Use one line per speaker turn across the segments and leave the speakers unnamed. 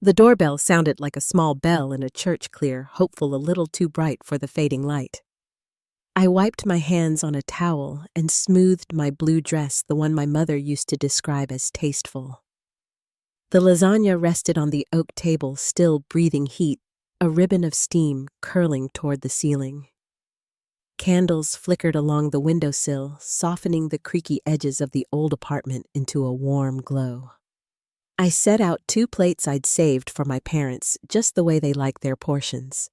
The doorbell sounded like a small bell in a church, clear, hopeful, a little too bright for the fading light. I wiped my hands on a towel and smoothed my blue dress, the one my mother used to describe as tasteful. The lasagna rested on the oak table, still breathing heat, a ribbon of steam curling toward the ceiling. Candles flickered along the windowsill, softening the creaky edges of the old apartment into a warm glow. I set out 2 plates I'd saved for my parents, just the way they like their portions.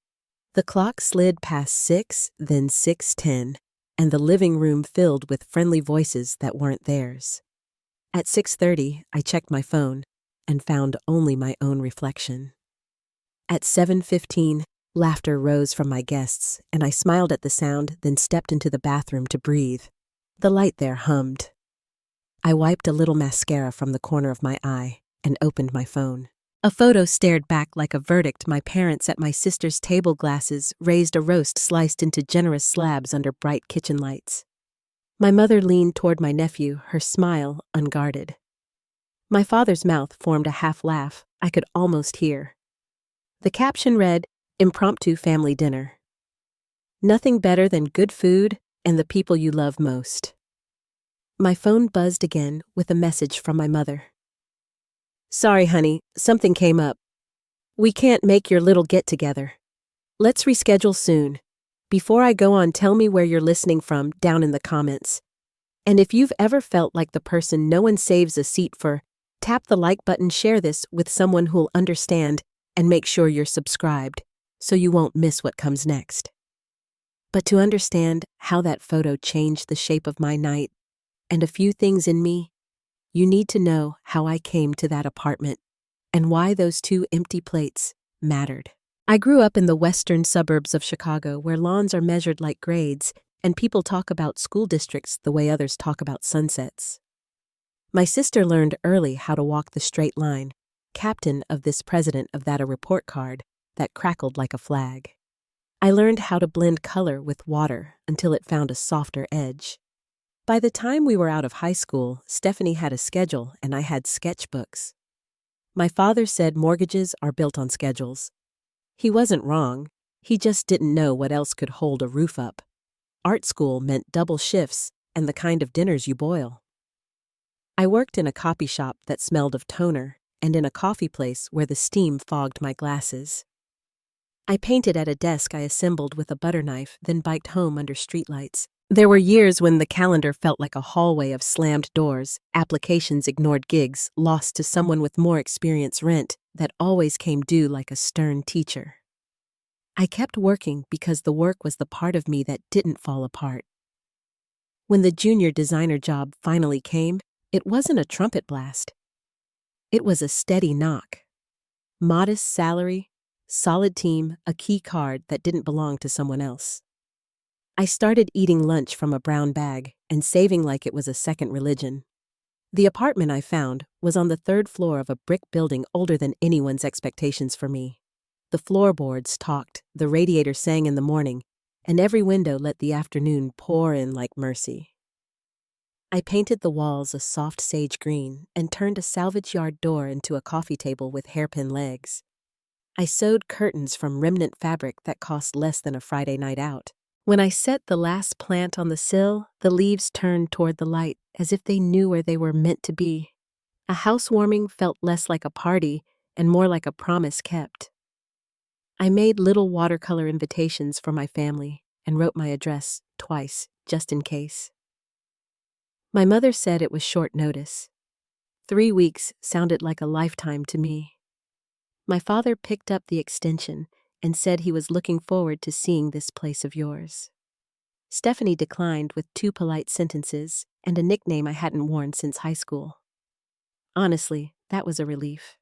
The clock slid past 6, then 6:10, and the living room filled with friendly voices that weren't theirs. At 6:30, I checked my phone and found only my own reflection. At 7:15, laughter rose from my guests, and I smiled at the sound, then stepped into the bathroom to breathe. The light there hummed. I wiped a little mascara from the corner of my eye and opened my phone. A photo stared back like a verdict. My parents at my sister's table, glasses raised, a roast sliced into generous slabs under bright kitchen lights. My mother leaned toward my nephew, her smile unguarded. My father's mouth formed a half laugh I could almost hear. The caption read, "Impromptu family dinner. Nothing better than good food and the people you love most." My phone buzzed again with a message from my mother. "Sorry, honey, something came up. We can't make your little get-together. Let's reschedule soon. Before I go on, tell me where you're listening from down in the comments. And if you've ever felt like the person no one saves a seat for, tap the like button, share this with someone who'll understand, and make sure you're subscribed so you won't miss what comes next." But to understand how that photo changed the shape of my night and a few things in me, you need to know how I came to that apartment and why those 2 empty plates mattered. I grew up in the western suburbs of Chicago, where lawns are measured like grades and people talk about school districts the way others talk about sunsets. My sister learned early how to walk the straight line, captain of this, president of that, a report card that crackled like a flag. I learned how to blend color with water until it found a softer edge. By the time we were out of high school, Stephanie had a schedule and I had sketchbooks. My father said mortgages are built on schedules. He wasn't wrong, he just didn't know what else could hold a roof up. Art school meant double shifts and the kind of dinners you boil. I worked in a copy shop that smelled of toner and in a coffee place where the steam fogged my glasses. I painted at a desk I assembled with a butter knife, then biked home under streetlights. There were years when the calendar felt like a hallway of slammed doors, applications ignored, gigs lost to someone with more experience, rent that always came due like a stern teacher. I kept working because the work was the part of me that didn't fall apart. When the junior designer job finally came, it wasn't a trumpet blast. It was a steady knock. Modest salary, solid team, a key card that didn't belong to someone else. I started eating lunch from a brown bag and saving like it was a second religion. The apartment I found was on the 3rd floor of a brick building older than anyone's expectations for me. The floorboards talked, the radiator sang in the morning, and every window let the afternoon pour in like mercy. I painted the walls a soft sage green and turned a salvage yard door into a coffee table with hairpin legs. I sewed curtains from remnant fabric that cost less than a Friday night out. When I set the last plant on the sill, the leaves turned toward the light as if they knew where they were meant to be. A housewarming felt less like a party and more like a promise kept. I made little watercolor invitations for my family and wrote my address twice, just in case. My mother said it was short notice. 3 weeks sounded like a lifetime to me. My father picked up the extension and said he was looking forward to seeing this place of yours. Stephanie declined with 2 polite sentences and a nickname I hadn't worn since high school. Honestly, that was a relief.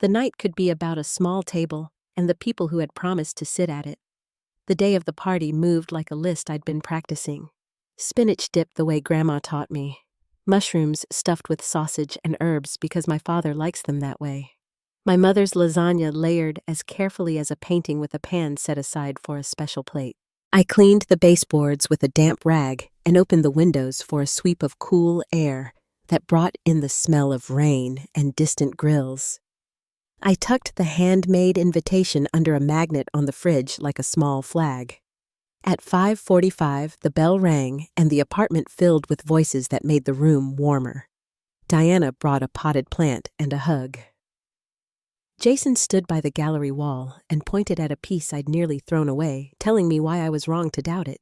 The night could be about a small table and the people who had promised to sit at it. The day of the party moved like a list I'd been practicing. Spinach dip the way Grandma taught me. Mushrooms stuffed with sausage and herbs because my father likes them that way. My mother's lasagna layered as carefully as a painting with a pan set aside for a special plate. I cleaned the baseboards with a damp rag and opened the windows for a sweep of cool air that brought in the smell of rain and distant grills. I tucked the handmade invitation under a magnet on the fridge like a small flag. At 5:45, the bell rang and the apartment filled with voices that made the room warmer. Diana brought a potted plant and a hug. Jason stood by the gallery wall and pointed at a piece I'd nearly thrown away, telling me why I was wrong to doubt it.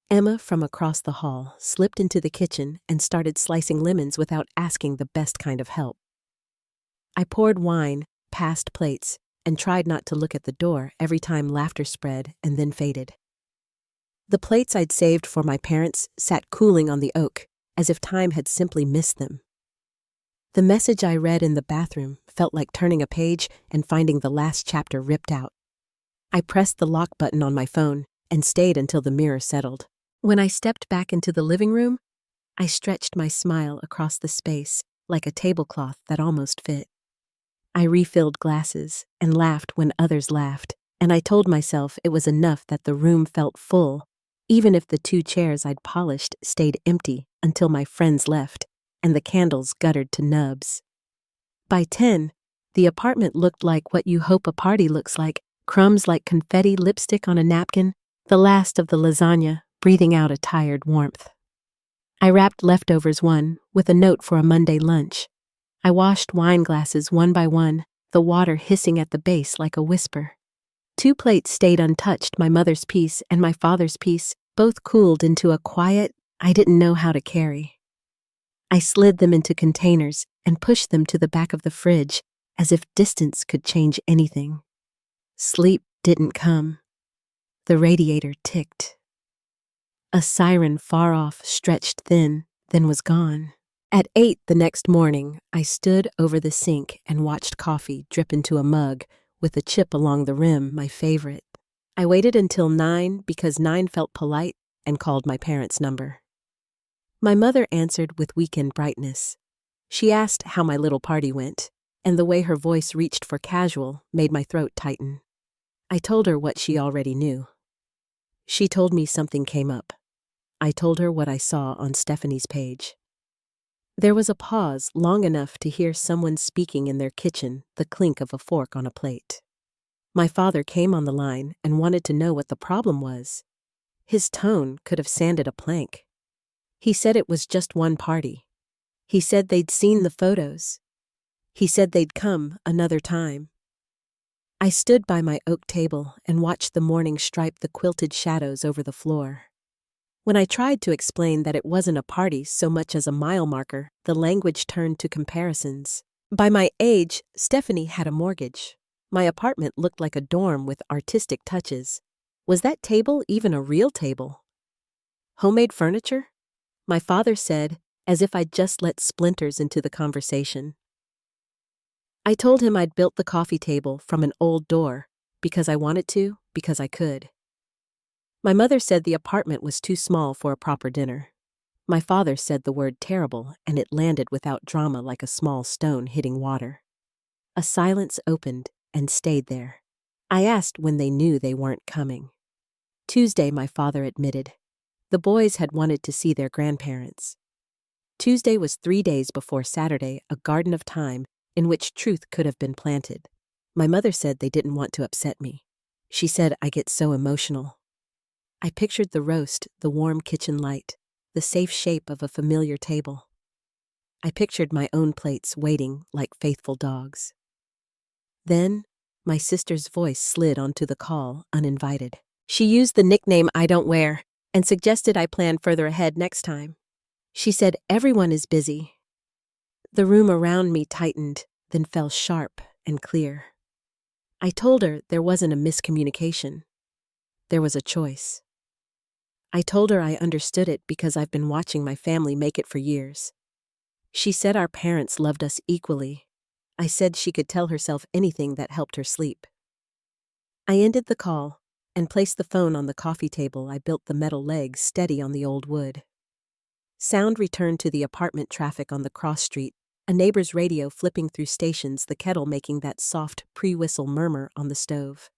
Emma from across the hall slipped into the kitchen and started slicing lemons without asking the best kind of help. I poured wine, passed plates, and tried not to look at the door every time laughter spread and then faded. The plates I'd saved for my parents sat cooling on the oak, as if time had simply missed them. The message I read in the bathroom felt like turning a page and finding the last chapter ripped out. I pressed the lock button on my phone and stayed until the mirror settled. When I stepped back into the living room, I stretched my smile across the space like a tablecloth that almost fit. I refilled glasses and laughed when others laughed, and I told myself it was enough that the room felt full, even if the 2 chairs I'd polished stayed empty until my friends left and the candles guttered to nubs. By 10, the apartment looked like what you hope a party looks like, crumbs like confetti lipstick on a napkin, the last of the lasagna breathing out a tired warmth. I wrapped leftovers one with a note for a Monday lunch. I washed wine glasses one by one, the water hissing at the base like a whisper. 2 plates stayed untouched, my mother's piece and my father's piece, both cooled into a quiet I didn't know how to carry. I slid them into containers and pushed them to the back of the fridge, as if distance could change anything. Sleep didn't come. The radiator ticked. A siren far off stretched thin, then was gone. At 8 the next morning, I stood over the sink and watched coffee drip into a mug with a chip along the rim, my favorite. I waited until 9 because 9 felt polite and called my parents' number. My mother answered with weekend brightness. She asked how my little party went, and the way her voice reached for casual made my throat tighten. I told her what she already knew. She told me something came up. I told her what I saw on Stephanie's page. There was a pause long enough to hear someone speaking in their kitchen, the clink of a fork on a plate. My father came on the line and wanted to know what the problem was. His tone could have sanded a plank. He said it was just one party. He said they'd seen the photos. He said they'd come another time. I stood by my oak table and watched the morning stripe the quilted shadows over the floor. When I tried to explain that it wasn't a party so much as a mile marker, the language turned to comparisons. By my age, Stephanie had a mortgage. My apartment looked like a dorm with artistic touches. Was that table even a real table? Homemade furniture? My father said, as if I'd just let splinters into the conversation. I told him I'd built the coffee table from an old door, because I wanted to, because I could. My mother said the apartment was too small for a proper dinner. My father said the word terrible, and it landed without drama like a small stone hitting water. A silence opened and stayed there. I asked when they knew they weren't coming. Tuesday, my father admitted. The boys had wanted to see their grandparents. Tuesday was 3 days before Saturday, a garden of time in which truth could have been planted. My mother said they didn't want to upset me. She said I get so emotional. I pictured the roast, the warm kitchen light, the safe shape of a familiar table. I pictured my own plates waiting like faithful dogs. Then, my sister's voice slid onto the call, uninvited. She used the nickname I don't wear and suggested I plan further ahead next time. She said everyone is busy. The room around me tightened, then fell sharp and clear. I told her there wasn't a miscommunication. There was a choice. I told her I understood it because I've been watching my family make it for years. She said our parents loved us equally. I said she could tell herself anything that helped her sleep. I ended the call and placed the phone on the coffee table. I built the metal legs steady on the old wood. Sound returned to the apartment traffic on the cross street, a neighbor's radio flipping through stations, the kettle making that soft pre-whistle murmur on the stove.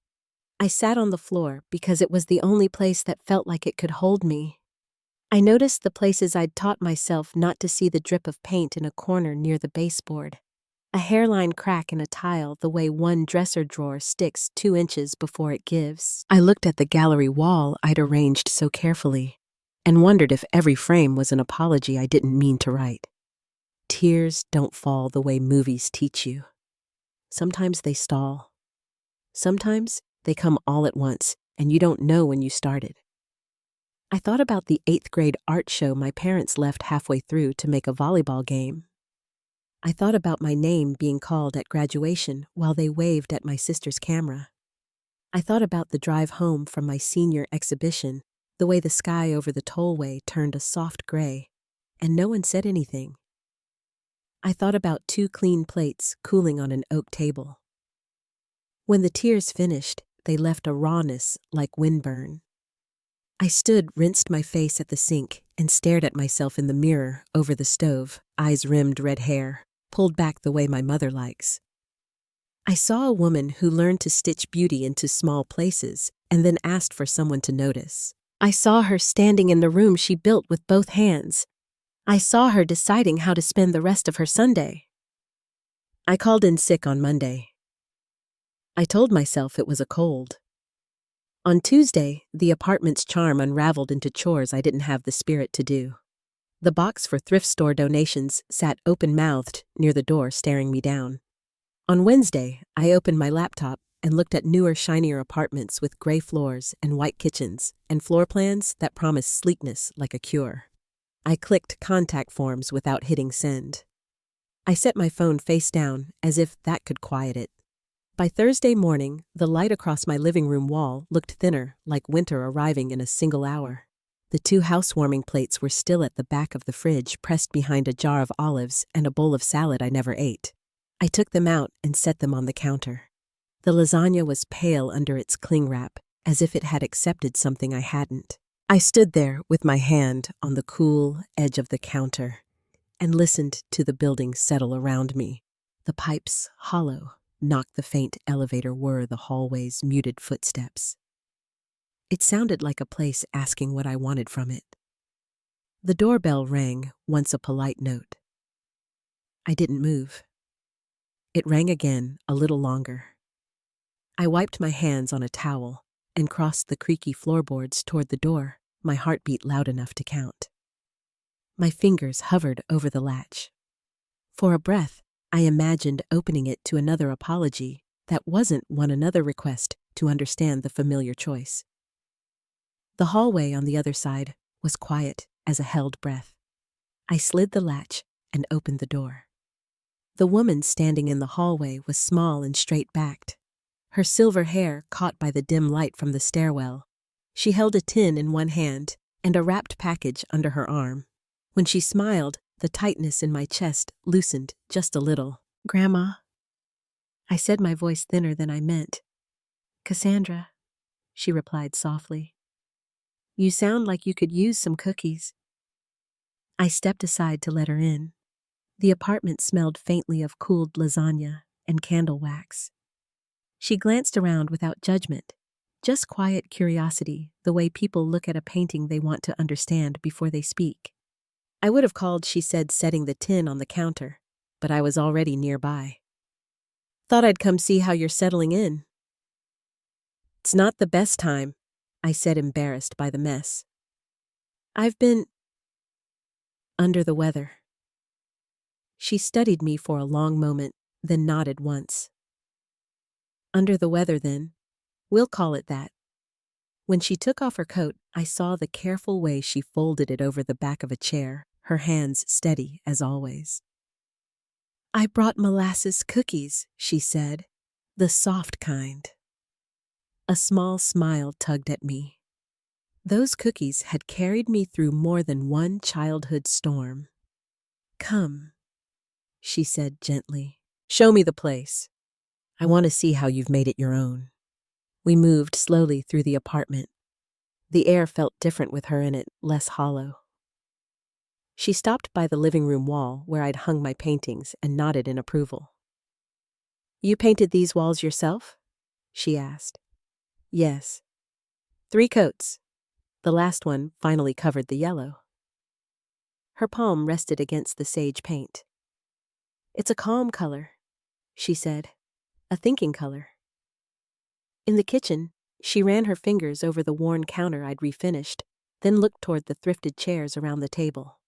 I sat on the floor because it was the only place that felt like it could hold me. I noticed the places I'd taught myself not to see, the drip of paint in a corner near the baseboard. A hairline crack in a tile the way one dresser drawer sticks 2 inches before it gives. I looked at the gallery wall I'd arranged so carefully and wondered if every frame was an apology I didn't mean to write. Tears don't fall the way movies teach you. Sometimes they stall. Sometimes they come all at once, and you don't know when you started. I thought about the 8th grade art show my parents left halfway through to make a volleyball game. I thought about my name being called at graduation while they waved at my sister's camera. I thought about the drive home from my senior exhibition, the way the sky over the tollway turned a soft gray, and no one said anything. I thought about 2 clean plates cooling on an oak table. When the tears finished, they left a rawness like windburn. I stood, rinsed my face at the sink, and stared at myself in the mirror over the stove, eyes rimmed red hair, pulled back the way my mother likes. I saw a woman who learned to stitch beauty into small places and then asked for someone to notice. I saw her standing in the room she built with both hands. I saw her deciding how to spend the rest of her Sunday. I called in sick on Monday. I told myself it was a cold. On Tuesday, the apartment's charm unraveled into chores I didn't have the spirit to do. The box for thrift store donations sat open-mouthed near the door staring me down. On Wednesday, I opened my laptop and looked at newer, shinier apartments with gray floors and white kitchens and floor plans that promised sleekness like a cure. I clicked contact forms without hitting send. I set my phone face down as if that could quiet it. By Thursday morning, the light across my living room wall looked thinner, like winter arriving in a single hour. The 2 housewarming plates were still at the back of the fridge, pressed behind a jar of olives and a bowl of salad I never ate. I took them out and set them on the counter. The lasagna was pale under its cling wrap, as if it had accepted something I hadn't. I stood there with my hand on the cool edge of the counter and listened to the building settle around me. The pipes, hollow, knocked the faint elevator whir the hallway's muted footsteps. It sounded like a place asking what I wanted from it. The doorbell rang, once a polite note. I didn't move. It rang again, a little longer. I wiped my hands on a towel and crossed the creaky floorboards toward the door, my heartbeat loud enough to count. My fingers hovered over the latch. For a breath, I imagined opening it to another apology that wasn't one another request to understand the familiar choice. The hallway on the other side was quiet as a held breath. I slid the latch and opened the door. The woman standing in the hallway was small and straight-backed, her silver hair caught by the dim light from the stairwell. She held a tin in one hand and a wrapped package under her arm. When she smiled, the tightness in my chest loosened just a little. "Grandma," I said, my voice thinner than I meant. "Cassandra," she replied softly. "You sound like you could use some cookies." I stepped aside to let her in. The apartment smelled faintly of cooled lasagna and candle wax. She glanced around without judgment, just quiet curiosity, the way people look at a painting they want to understand before they speak. I would have called, she said, setting the tin on the counter, but I was already nearby. "Thought I'd come see how you're settling in." "It's not the best time," I said, embarrassed by the mess. "I've been under the weather." She studied me for a long moment, then nodded once. "Under the weather, then. We'll call it that." When she took off her coat, I saw the careful way she folded it over the back of a chair, her hands steady as always. "I brought molasses cookies," she said, "the soft kind." A small smile tugged at me. Those cookies had carried me through more than one childhood storm. "Come," she said gently. "Show me the place. I want to see how you've made it your own." We moved slowly through the apartment. The air felt different with her in it, less hollow. She stopped by the living room wall where I'd hung my paintings and nodded in approval. "You painted these walls yourself?" she asked. "Yes. 3 coats. The last one finally covered the yellow." Her palm rested against the sage paint. "It's a calm color, she said. A thinking color. In the kitchen, she ran her fingers over the worn counter I'd refinished, then looked toward the thrifted chairs around the table.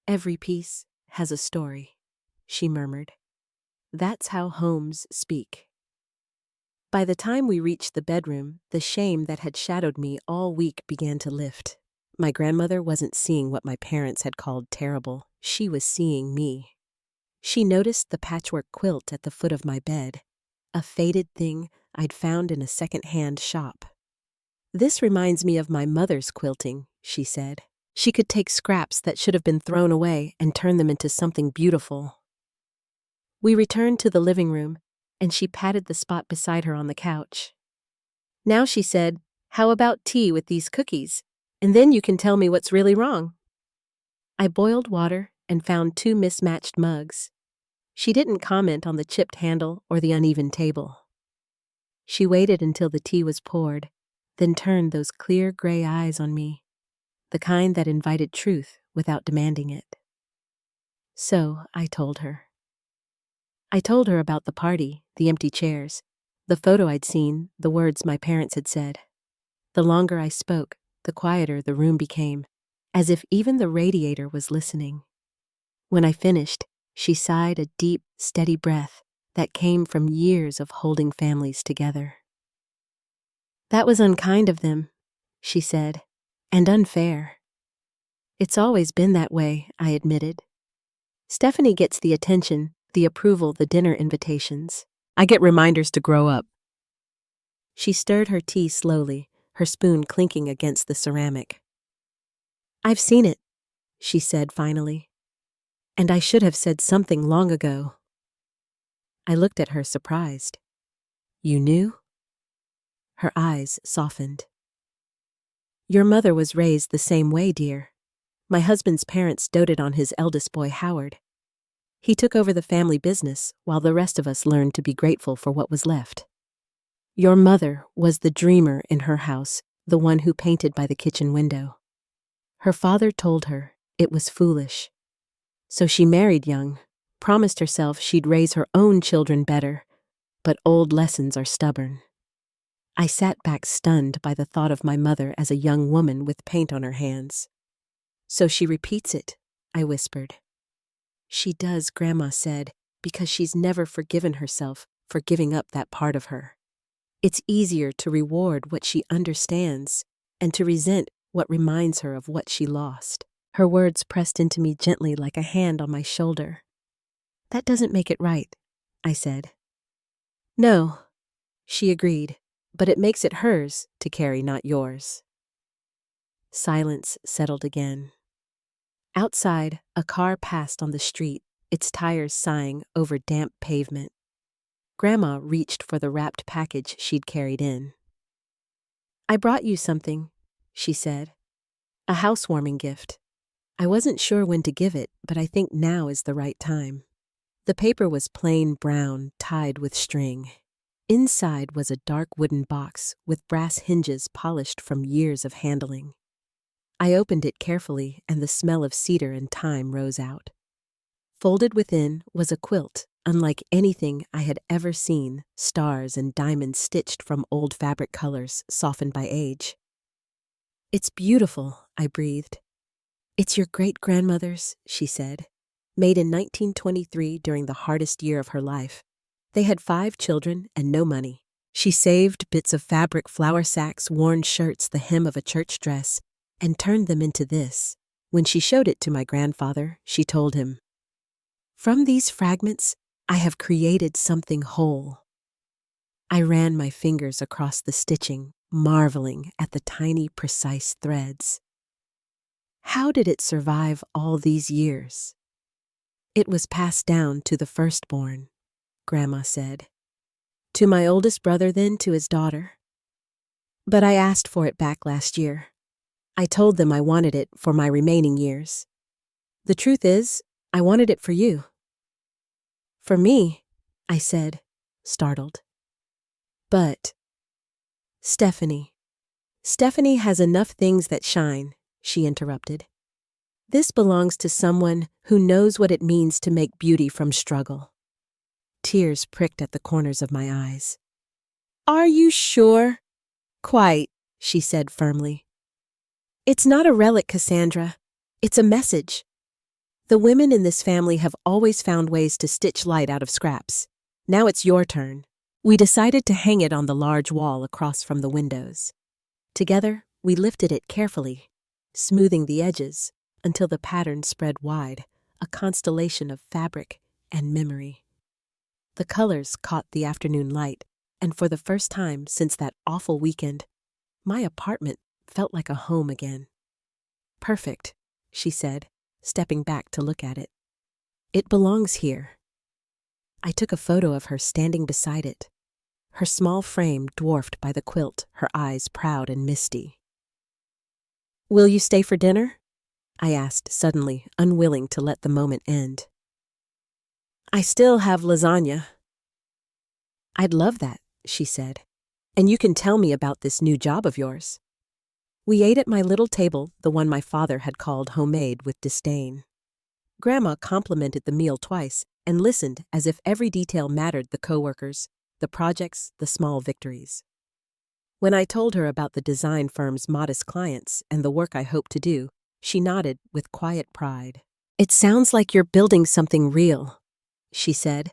Every piece has a story, she murmured. That's how homes speak. By the time we reached the bedroom, the shame that had shadowed me all week began to lift. My grandmother wasn't seeing what my parents had called terrible. She was seeing me. She noticed the patchwork quilt at the foot of my bed, a faded thing I'd found in a second-hand shop. This reminds me of my mother's quilting, she said. She could take scraps that should have been thrown away and turn them into something beautiful. We returned to the living room, and she patted the spot beside her on the couch. Now, she said, how about tea with these cookies? And then you can tell me what's really wrong. I boiled water and found 2 mismatched mugs. She didn't comment on the chipped handle or the uneven table. She waited until the tea was poured, then turned those clear gray eyes on me, the kind that invited truth without demanding it. So I told her. I told her about the party, the empty chairs, the photo I'd seen, the words my parents had said. The longer I spoke, the quieter the room became, as if even the radiator was listening. When I finished, she sighed a deep, steady breath that came from years of holding families together. That was unkind of them, she said, and unfair. It's always been that way, I admitted. Stephanie gets the attention, the approval, the dinner invitations. I get reminders to grow up. She stirred her tea slowly, her spoon clinking against the ceramic. I've seen it, she said finally. And I should have said something long ago. I looked at her surprised. You knew? Her eyes softened. Your mother was raised the same way, dear. My husband's parents doted on his eldest boy, Howard. He took over the family business while the rest of us learned to be grateful for what was left. Your mother was the dreamer in her house, the one who painted by the kitchen window. Her father told her it was foolish. So she married young, promised herself she'd raise her own children better, but old lessons are stubborn. I sat back stunned by the thought of my mother as a young woman with paint on her hands. So she repeats it, I whispered. She does, Grandma said, because she's never forgiven herself for giving up that part of her. It's easier to reward what she understands and to resent what reminds her of what she lost. Her words pressed into me gently like a hand on my shoulder. That doesn't make it right, I said. No, she agreed, but it makes it hers to carry, not yours. Silence settled again. Outside, a car passed on the street, its tires sighing over damp pavement. Grandma reached for the wrapped package she'd carried in. I brought you something, she said. A housewarming gift. I wasn't sure when to give it, but I think now is the right time. The paper was plain brown, tied with string. Inside was a dark wooden box with brass hinges polished from years of handling. I opened it carefully, and the smell of cedar and thyme rose out. Folded within was a quilt, unlike anything I had ever seen, stars and diamonds stitched from old fabric colors softened by age. It's beautiful, I breathed. It's your great-grandmother's, she said, made in 1923 during the hardest year of her life. They had 5 children and no money. She saved bits of fabric, flour sacks, worn shirts, the hem of a church dress, and turned them into this. When she showed it to my grandfather, she told him, "From these fragments, I have created something whole." I ran my fingers across the stitching, marveling at the tiny, precise threads. How did it survive all these years? It was passed down to the firstborn, Grandma said. To my oldest brother, then to his daughter. But I asked for it back last year. I told them I wanted it for my remaining years. The truth is, I wanted it for you. For me, I said, startled. But Stephanie has enough things that shine, she interrupted. This belongs to someone who knows what it means to make beauty from struggle. Tears pricked at the corners of my eyes. "Are you sure?" "Quite," she said firmly. "It's not a relic, Cassandra. It's a message. The women in this family have always found ways to stitch light out of scraps. Now it's your turn." We decided to hang it on the large wall across from the windows. Together, we lifted it carefully, smoothing the edges until the pattern spread wide, a constellation of fabric and memory. The colors caught the afternoon light, and for the first time since that awful weekend, my apartment felt like a home again. "Perfect," she said, stepping back to look at it. "It belongs here." I took a photo of her standing beside it, her small frame dwarfed by the quilt, her eyes proud and misty. "Will you stay for dinner?" I asked suddenly, unwilling to let the moment end. "I still have lasagna." "I'd love that," she said. "And you can tell me about this new job of yours." We ate at my little table, the one my father had called homemade with disdain. Grandma complimented the meal twice and listened as if every detail mattered: the coworkers, the projects, the small victories. When I told her about the design firm's modest clients and the work I hoped to do, she nodded with quiet pride. "It sounds like you're building something real," she said.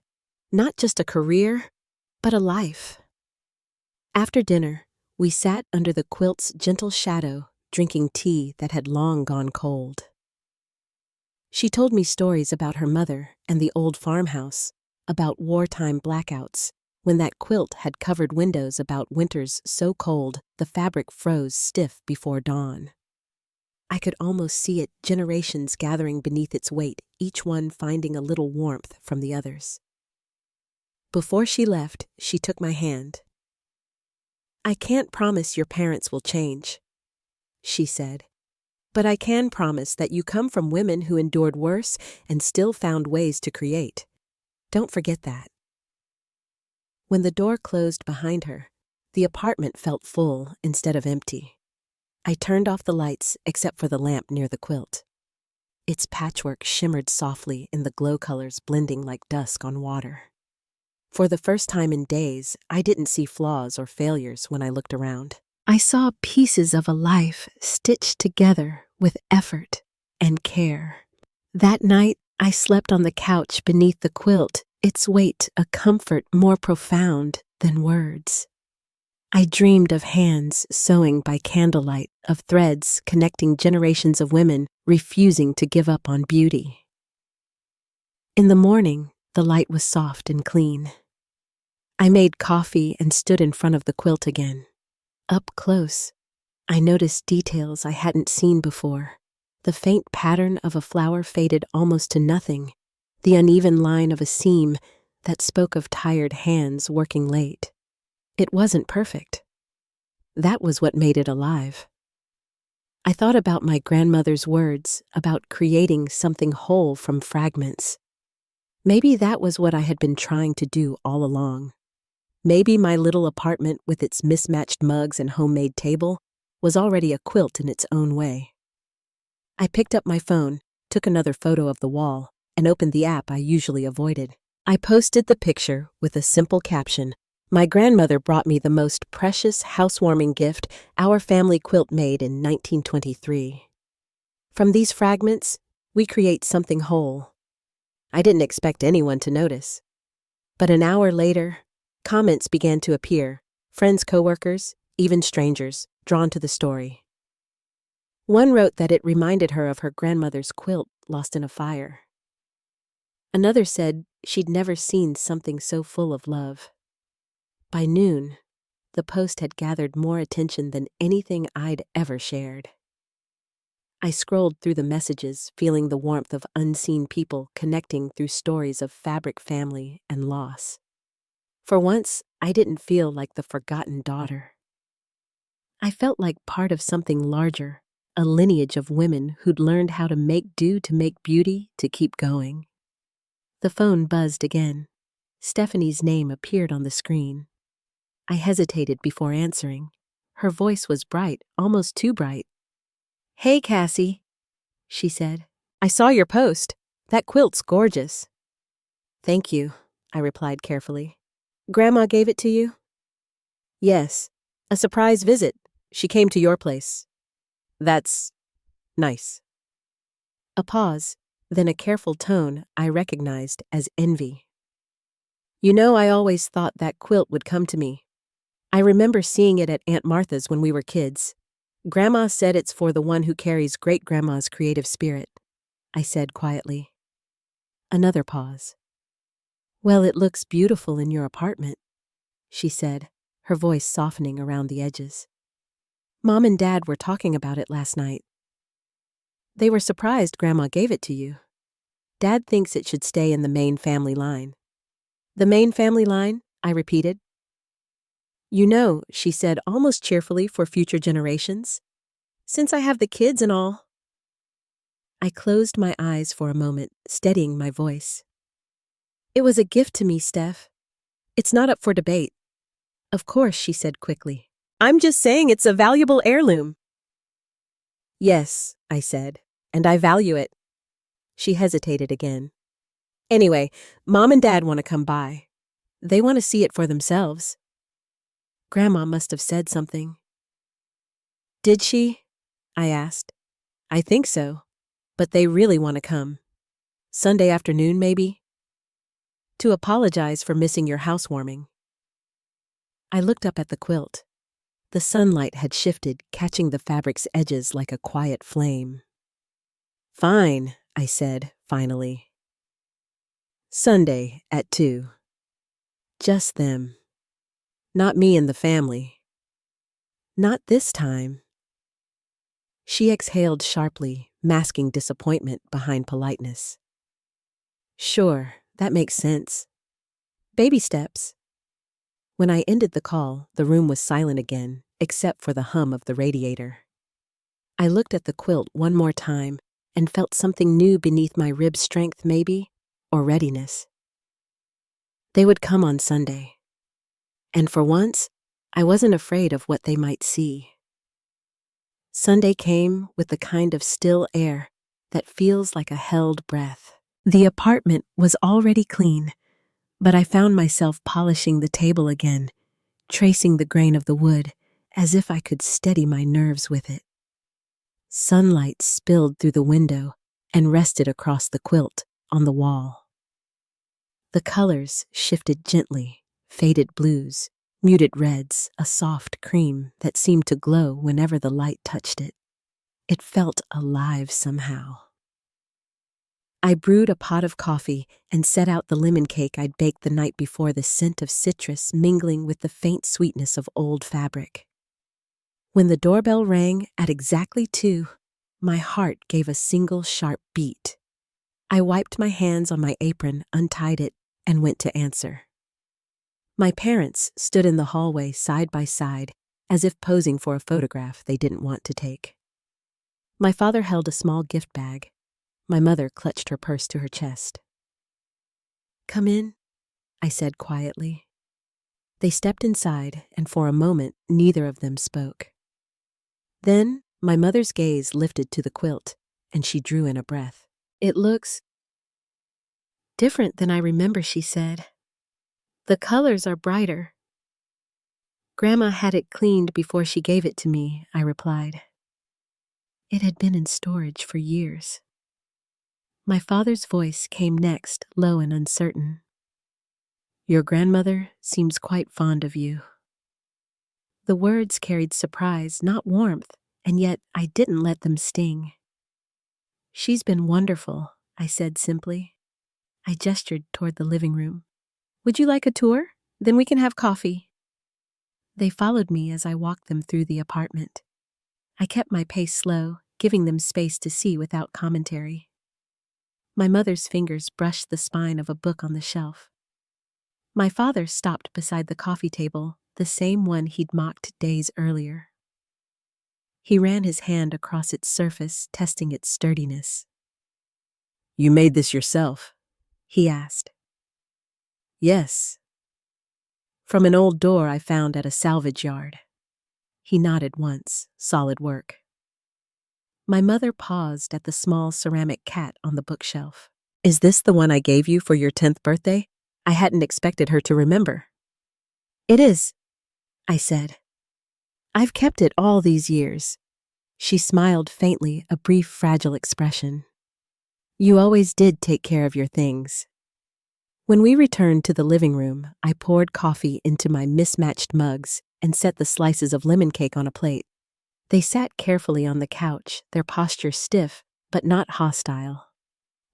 "Not just a career, but a life." After dinner, we sat under the quilt's gentle shadow, drinking tea that had long gone cold. She told me stories about her mother and the old farmhouse, about wartime blackouts, when that quilt had covered windows, about winters so cold the fabric froze stiff before dawn. I could almost see it, generations gathering beneath its weight, each one finding a little warmth from the others. Before she left, she took my hand. "I can't promise your parents will change," she said, "but I can promise that you come from women who endured worse and still found ways to create. Don't forget that." When the door closed behind her, the apartment felt full instead of empty. I turned off the lights except for the lamp near the quilt. Its patchwork shimmered softly in the glow colors, blending like dusk on water. For the first time in days, I didn't see flaws or failures when I looked around. I saw pieces of a life stitched together with effort and care. That night, I slept on the couch beneath the quilt, its weight a comfort more profound than words. I dreamed of hands sewing by candlelight, of threads connecting generations of women refusing to give up on beauty. In the morning, the light was soft and clean. I made coffee and stood in front of the quilt again. Up close, I noticed details I hadn't seen before. The faint pattern of a flower faded almost to nothing, the uneven line of a seam that spoke of tired hands working late. It wasn't perfect. That was what made it alive. I thought about my grandmother's words about creating something whole from fragments. Maybe that was what I had been trying to do all along. Maybe my little apartment with its mismatched mugs and homemade table was already a quilt in its own way. I picked up my phone, took another photo of the wall, and opened the app I usually avoided. I posted the picture with a simple caption: "My grandmother brought me the most precious housewarming gift our family quilt made in 1923. From these fragments, we create something whole." I didn't expect anyone to notice. But an hour later, comments began to appear, friends, coworkers, even strangers, drawn to the story. One wrote that it reminded her of her grandmother's quilt lost in a fire. Another said she'd never seen something so full of love. By noon, the post had gathered more attention than anything I'd ever shared. I scrolled through the messages, feeling the warmth of unseen people connecting through stories of fabric, family, and loss. For once, I didn't feel like the forgotten daughter. I felt like part of something larger, a lineage of women who'd learned how to make do, to make beauty, to keep going. The phone buzzed again. Stephanie's name appeared on the screen. I hesitated before answering. Her voice was bright, almost too bright. "Hey, Cassie," she said. "I saw your post. That quilt's gorgeous." "Thank you," I replied carefully. Grandma gave it to you? Yes. A surprise visit. She came to your place. That's nice. A pause, then a careful tone I recognized as envy. You know, I always thought that quilt would come to me. I remember seeing it at Aunt Martha's when we were kids. Grandma said it's for the one who carries great-grandma's creative spirit, I said quietly. Another pause. Well, it looks beautiful in your apartment, she said, her voice softening around the edges. Mom and Dad were talking about it last night. They were surprised Grandma gave it to you. Dad thinks it should stay in the main family line. The main family line? I repeated. You know, she said almost cheerfully, for future generations. Since I have the kids and all. I closed my eyes for a moment, steadying my voice. It was a gift to me, Steph. It's not up for debate. Of course, she said quickly. I'm just saying it's a valuable heirloom. Yes, I said, and I value it. She hesitated again. Anyway, Mom and Dad want to come by. They want to see it for themselves. Grandma must have said something. Did she? I asked. I think so, but they really want to come. Sunday afternoon, maybe? To apologize for missing your housewarming. I looked up at the quilt. The sunlight had shifted, catching the fabric's edges like a quiet flame. Fine, I said, finally. Sunday at 2. Just them. Not me and the family. Not this time. She exhaled sharply, masking disappointment behind politeness. Sure, that makes sense. Baby steps. When I ended the call, the room was silent again, except for the hum of the radiator. I looked at the quilt one more time and felt something new beneath my rib strength, maybe, or readiness. They would come on Sunday. And for once, I wasn't afraid of what they might see. Sunday came with the kind of still air that feels like a held breath. The apartment was already clean, but I found myself polishing the table again, tracing the grain of the wood, as if I could steady my nerves with it. Sunlight spilled through the window and rested across the quilt on the wall. The colors shifted gently, faded blues, muted reds, a soft cream that seemed to glow whenever the light touched it. It felt alive somehow. I brewed a pot of coffee and set out the lemon cake I'd baked the night before, the scent of citrus mingling with the faint sweetness of old fabric. When the doorbell rang at exactly 2, my heart gave a single sharp beat. I wiped my hands on my apron, untied it, and went to answer. My parents stood in the hallway side by side, as if posing for a photograph they didn't want to take. My father held a small gift bag. My mother clutched her purse to her chest. Come in, I said quietly. They stepped inside, and for a moment, neither of them spoke. Then, my mother's gaze lifted to the quilt, and she drew in a breath. It looks different than I remember, she said. The colors are brighter. Grandma had it cleaned before she gave it to me, I replied. It had been in storage for years. My father's voice came next, low and uncertain. Your grandmother seems quite fond of you. The words carried surprise, not warmth, and yet I didn't let them sting. She's been wonderful, I said simply. I gestured toward the living room. Would you like a tour? Then we can have coffee. They followed me as I walked them through the apartment. I kept my pace slow, giving them space to see without commentary. My mother's fingers brushed the spine of a book on the shelf. My father stopped beside the coffee table, the same one he'd mocked days earlier. He ran his hand across its surface, testing its sturdiness. You made this yourself? He asked. Yes. From an old door I found at a salvage yard. He nodded once, solid work. My mother paused at the small ceramic cat on the bookshelf. Is this the one I gave you for your 10th birthday? I hadn't expected her to remember. "It is," I said. "I've kept it all these years." She smiled faintly, a brief, fragile expression. "You always did take care of your things." When we returned to the living room, I poured coffee into my mismatched mugs and set the slices of lemon cake on a plate. They sat carefully on the couch, their posture stiff, but not hostile.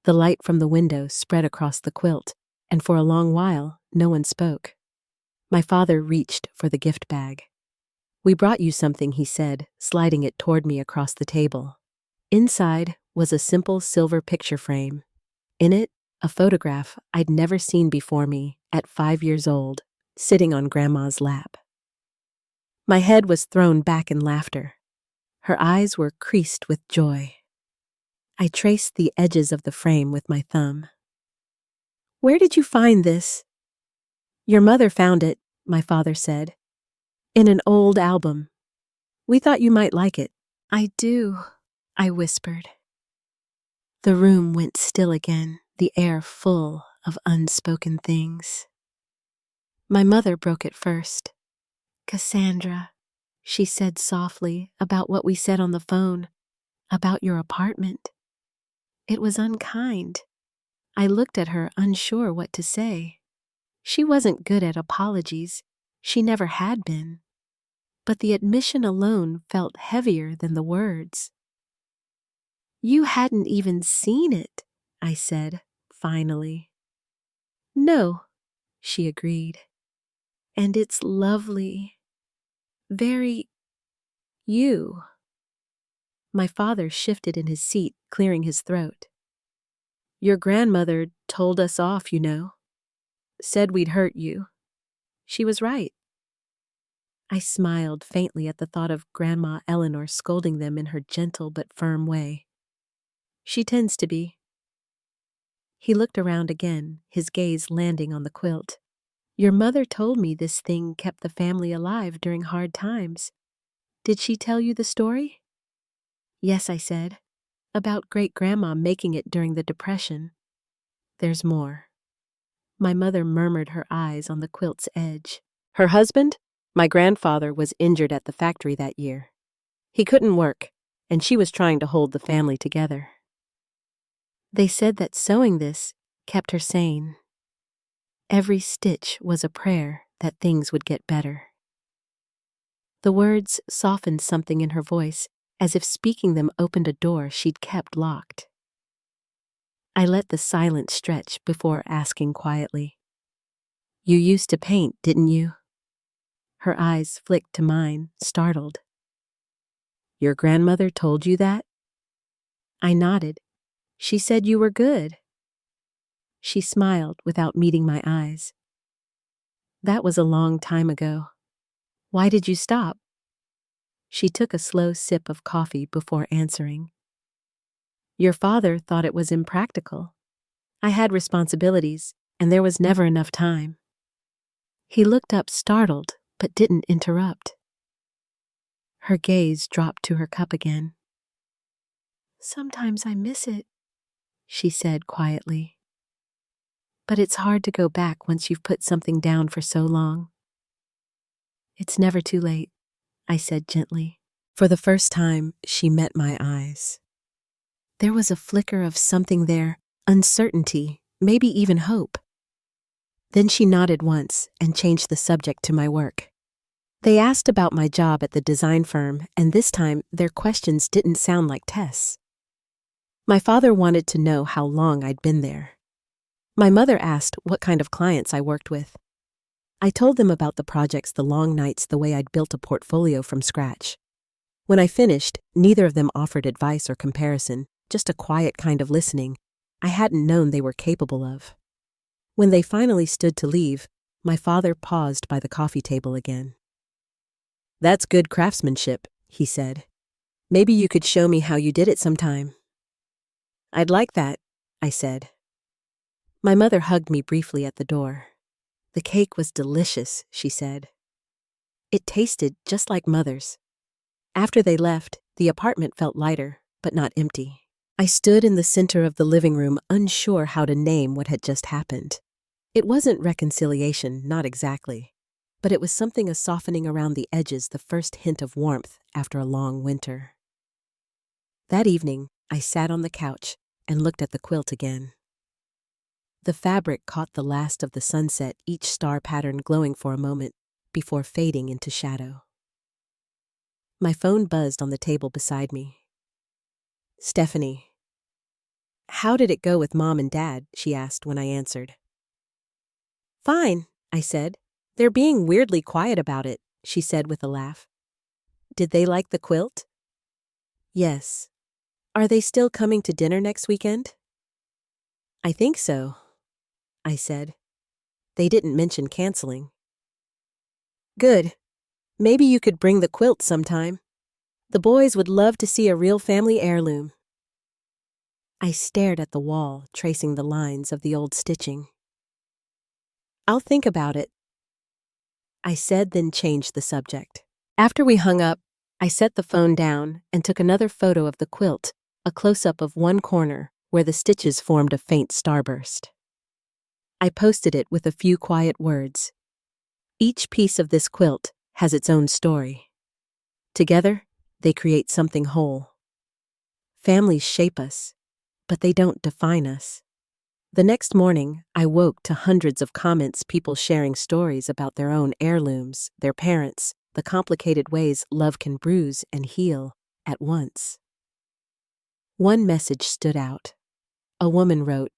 The light from the window spread across the quilt, and for a long while, no one spoke. My father reached for the gift bag. "We brought you something," he said, sliding it toward me across the table. Inside was a simple silver picture frame. In it, a photograph I'd never seen before me at 5 years old, sitting on Grandma's lap. My head was thrown back in laughter. Her eyes were creased with joy. I traced the edges of the frame with my thumb. "Where did you find this?" "Your mother found it," my father said, "in an old album. We thought you might like it." "I do," I whispered. The room went still again, the air full of unspoken things. My mother broke it first. "Cassandra," she said softly, "about what we said on the phone, about your apartment. It was unkind." I looked at her, unsure what to say. She wasn't good at apologies. She never had been. But the admission alone felt heavier than the words. "You hadn't even seen it," I said, finally. "No," she agreed. "And it's lovely. Very you." My father shifted in his seat, clearing his throat. "Your grandmother told us off, you know. Said we'd hurt you. She was right." I smiled faintly at the thought of Grandma Eleanor scolding them in her gentle but firm way. She tends to be. He looked around again, his gaze landing on the quilt. "Your mother told me this thing kept the family alive during hard times. Did she tell you the story?" "Yes," I said. "About great-grandma making it during the Depression." "There's more." My mother murmured, her eyes on the quilt's edge. "Her husband, my grandfather, was injured at the factory that year. He couldn't work, and she was trying to hold the family together. They said that sewing this kept her sane. Every stitch was a prayer that things would get better." The words softened something in her voice, as if speaking them opened a door she'd kept locked. I let the silence stretch before asking quietly, "You used to paint, didn't you?" Her eyes flicked to mine, startled. "Your grandmother told you that?" I nodded. "She said you were good." She smiled without meeting my eyes. "That was a long time ago. Why did you stop?" She took a slow sip of coffee before answering. "Your father thought it was impractical. I had responsibilities, and there was never enough time." He looked up startled, but didn't interrupt. Her gaze dropped to her cup again. "Sometimes I miss it," she said quietly. "But it's hard to go back once you've put something down for so long." "It's never too late," I said gently. For the first time, she met my eyes. There was a flicker of something there, uncertainty, maybe even hope. Then she nodded once and changed the subject to my work. They asked about my job at the design firm, and this time their questions didn't sound like tests. My father wanted to know how long I'd been there. My mother asked what kind of clients I worked with. I told them about the projects, the long nights, the way I'd built a portfolio from scratch. When I finished, neither of them offered advice or comparison, just a quiet kind of listening I hadn't known they were capable of. When they finally stood to leave, my father paused by the coffee table again. "That's good craftsmanship," he said. "Maybe you could show me how you did it sometime." "I'd like that," I said. My mother hugged me briefly at the door. "The cake was delicious," she said. It tasted just like Mother's. After they left, the apartment felt lighter, but not empty. I stood in the center of the living room, unsure how to name what had just happened. It wasn't reconciliation, not exactly, but it was something a softening around the edges, the first hint of warmth after a long winter. That evening, I sat on the couch and looked at the quilt again. The fabric caught the last of the sunset, each star pattern glowing for a moment before fading into shadow. My phone buzzed on the table beside me. "Stephanie." "How did it go with Mom and Dad?" she asked when I answered. "Fine," I said. "They're being weirdly quiet about it," she said with a laugh. "Did they like the quilt?" "Yes." "Are they still coming to dinner next weekend?" "I think so," I said. "They didn't mention canceling." "Good. Maybe you could bring the quilt sometime. The boys would love to see a real family heirloom." I stared at the wall, tracing the lines of the old stitching. "I'll think about it," I said, then changed the subject. After we hung up, I set the phone down and took another photo of the quilt, a close-up of one corner where the stitches formed a faint starburst. I posted it with a few quiet words. Each piece of this quilt has its own story. Together, they create something whole. Families shape us, but they don't define us. The next morning, I woke to hundreds of comments, people sharing stories about their own heirlooms, their parents, the complicated ways love can bruise and heal at once. One message stood out. A woman wrote,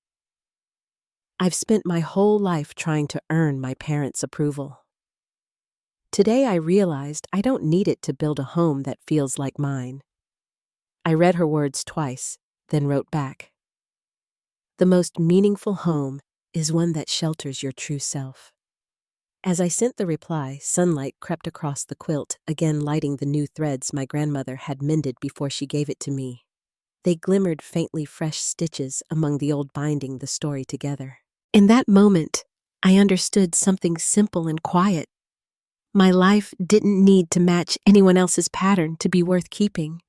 "I've spent my whole life trying to earn my parents' approval. Today I realized I don't need it to build a home that feels like mine." I read her words twice, then wrote back, "The most meaningful home is one that shelters your true self." As I sent the reply, sunlight crept across the quilt, again lighting the new threads my grandmother had mended before she gave it to me. They glimmered faintly fresh stitches among the old binding, the story together. In that moment, I understood something simple and quiet. My life didn't need to match anyone else's pattern to be worth keeping.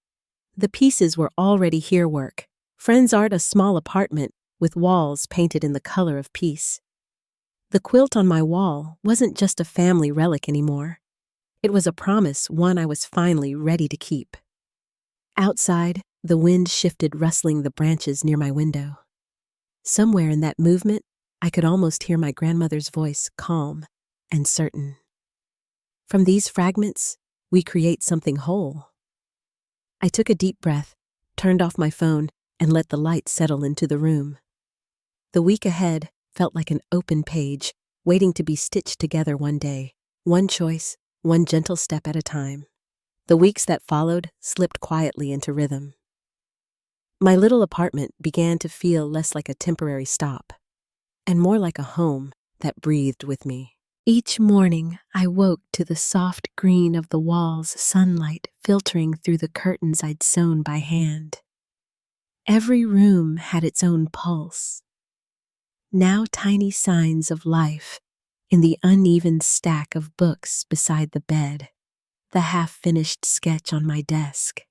The pieces were already here work. Friends Art, a small apartment with walls painted in the color of peace. The quilt on my wall wasn't just a family relic anymore. It was a promise, one I was finally ready to keep. Outside, the wind shifted, rustling the branches near my window. Somewhere in that movement, I could almost hear my grandmother's voice, calm and certain. From these fragments, we create something whole. I took a deep breath, turned off my phone, and let the light settle into the room. The week ahead felt like an open page, waiting to be stitched together one day, one choice, one gentle step at a time. The weeks that followed slipped quietly into rhythm. My little apartment began to feel less like a temporary stop, and more like a home that breathed with me. Each morning, I woke to the soft green of the walls, sunlight filtering through the curtains I'd sewn by hand. Every room had its own pulse. Now tiny signs of life in the uneven stack of books beside the bed, the half-finished sketch on my desk,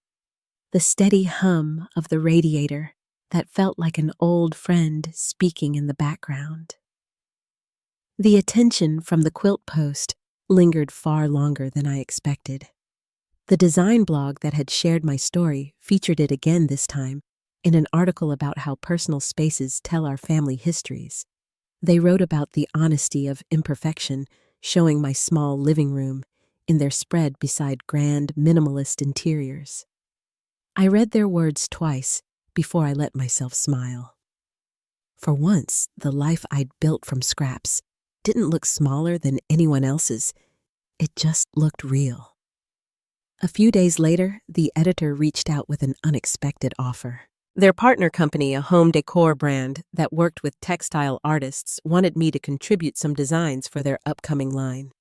the steady hum of the radiator that felt like an old friend speaking in the background. The attention from the quilt post lingered far longer than I expected. The design blog that had shared my story featured it again this time in an article about how personal spaces tell our family histories. They wrote about the honesty of imperfection, showing my small living room in their spread beside grand, minimalist interiors. I read their words twice before I let myself smile. For once, the life I'd built from scraps didn't look smaller than anyone else's. It just looked real. A few days later, the editor reached out with an unexpected offer. Their partner company, a home decor brand that worked with textile artists, wanted me to contribute some designs for their upcoming line.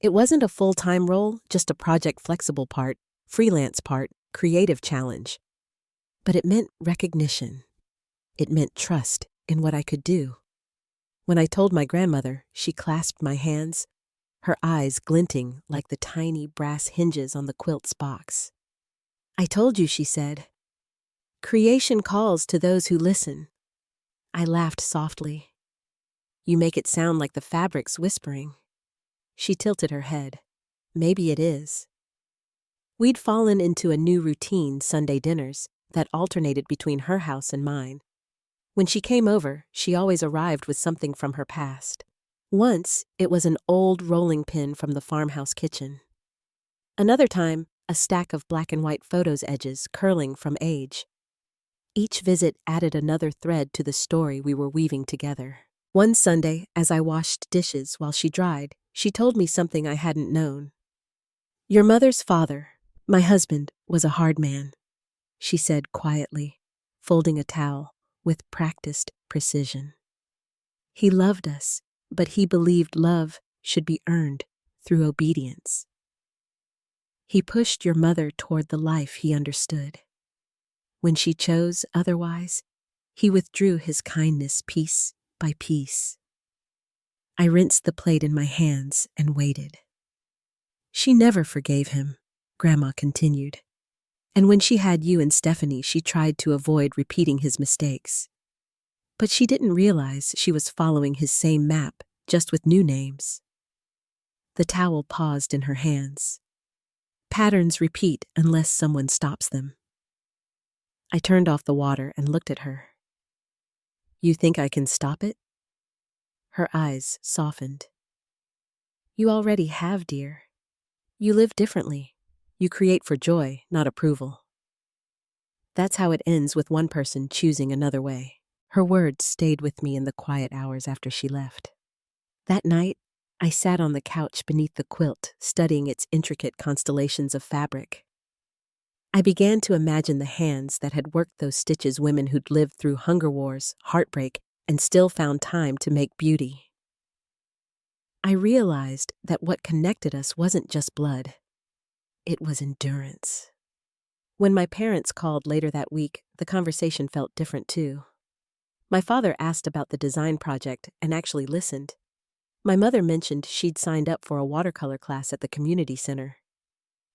It wasn't a full-time role, just a project flexible part, freelance part, creative challenge. But it meant recognition. It meant trust in what I could do. When I told my grandmother, she clasped my hands, her eyes glinting like the tiny brass hinges on the quilt's box. "I told you," she said. "Creation calls to those who listen." I laughed softly. You make it sound like the fabric's whispering. She tilted her head. Maybe it is. We'd fallen into a new routine, Sunday dinners, that alternated between her house and mine. When she came over, she always arrived with something from her past. Once, it was an old rolling pin from the farmhouse kitchen. Another time, a stack of black and white photos edges curling from age. Each visit added another thread to the story we were weaving together. One Sunday, as I washed dishes while she dried, she told me something I hadn't known. "Your mother's father, my husband, was a hard man," she said quietly, folding a towel with practiced precision. "He loved us, but he believed love should be earned through obedience. He pushed your mother toward the life he understood. When she chose otherwise, he withdrew his kindness piece by piece." I rinsed the plate in my hands and waited. "She never forgave him," Grandma continued. "And when she had you and Stephanie, she tried to avoid repeating his mistakes. But she didn't realize she was following his same map, just with new names." The towel paused in her hands. Patterns repeat unless someone stops them. I turned off the water and looked at her. "You think I can stop it?" Her eyes softened. "You already have, dear. You live differently. You create for joy, not approval. That's how it ends with one person choosing another way." Her words stayed with me in the quiet hours after she left. That night, I sat on the couch beneath the quilt, studying its intricate constellations of fabric. I began to imagine the hands that had worked those stitches, women who'd lived through hunger wars, heartbreak, and still found time to make beauty. I realized that what connected us wasn't just blood. It was endurance. When my parents called later that week, the conversation felt different too. My father asked about the design project and actually listened. My mother mentioned she'd signed up for a watercolor class at the community center.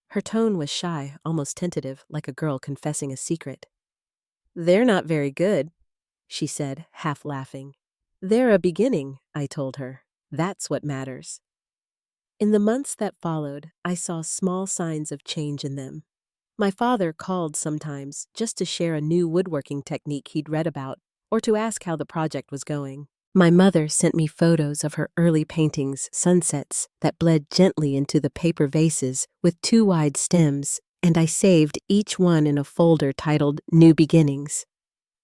Her tone was shy, almost tentative, like a girl confessing a secret. "They're not very good," she said, half laughing. "They're a beginning," I told her. "That's what matters." In the months that followed, I saw small signs of change in them. My father called sometimes just to share a new woodworking technique he'd read about or to ask how the project was going. My mother sent me photos of her early paintings, sunsets, that bled gently into the paper vases with two wide stems, and I saved each one in a folder titled New Beginnings.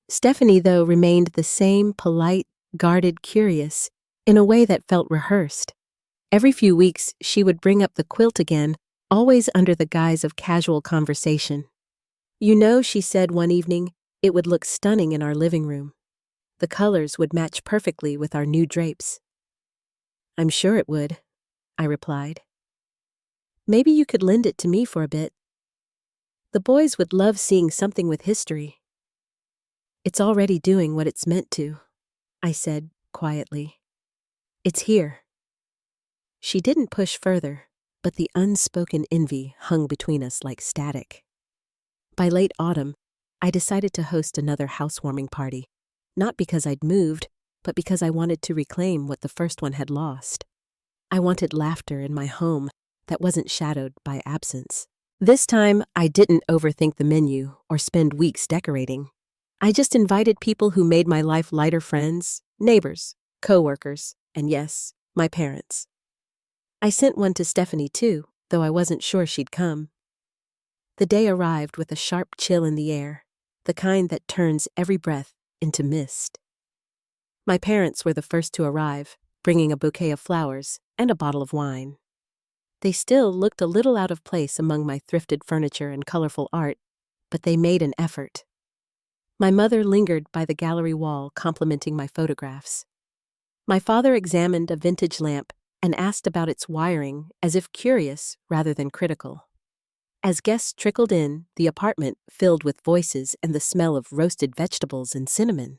Stephanie, though, remained the same polite, guarded, curious, in a way that felt rehearsed. Every few weeks, she would bring up the quilt again, always under the guise of casual conversation. "You know," she said one evening, "it would look stunning in our living room. The colors would match perfectly with our new drapes." "I'm sure it would," I replied. "Maybe you could lend it to me for a bit. The boys would love seeing something with history." "It's already doing what it's meant to," I said quietly. "It's here." She didn't push further, but the unspoken envy hung between us like static. By late autumn, I decided to host another housewarming party. Not because I'd moved, but because I wanted to reclaim what the first one had lost. I wanted laughter in my home that wasn't shadowed by absence. This time, I didn't overthink the menu or spend weeks decorating. I just invited people who made my life lighter: friends, neighbors, co-workers, and yes, my parents. I sent one to Stephanie too, though I wasn't sure she'd come. The day arrived with a sharp chill in the air, the kind that turns every breath into mist. My parents were the first to arrive, bringing a bouquet of flowers and a bottle of wine. They still looked a little out of place among my thrifted furniture and colorful art, but they made an effort. My mother lingered by the gallery wall, complimenting my photographs. My father examined a vintage lamp and asked about its wiring, as if curious rather than critical. As guests trickled in, the apartment filled with voices and the smell of roasted vegetables and cinnamon.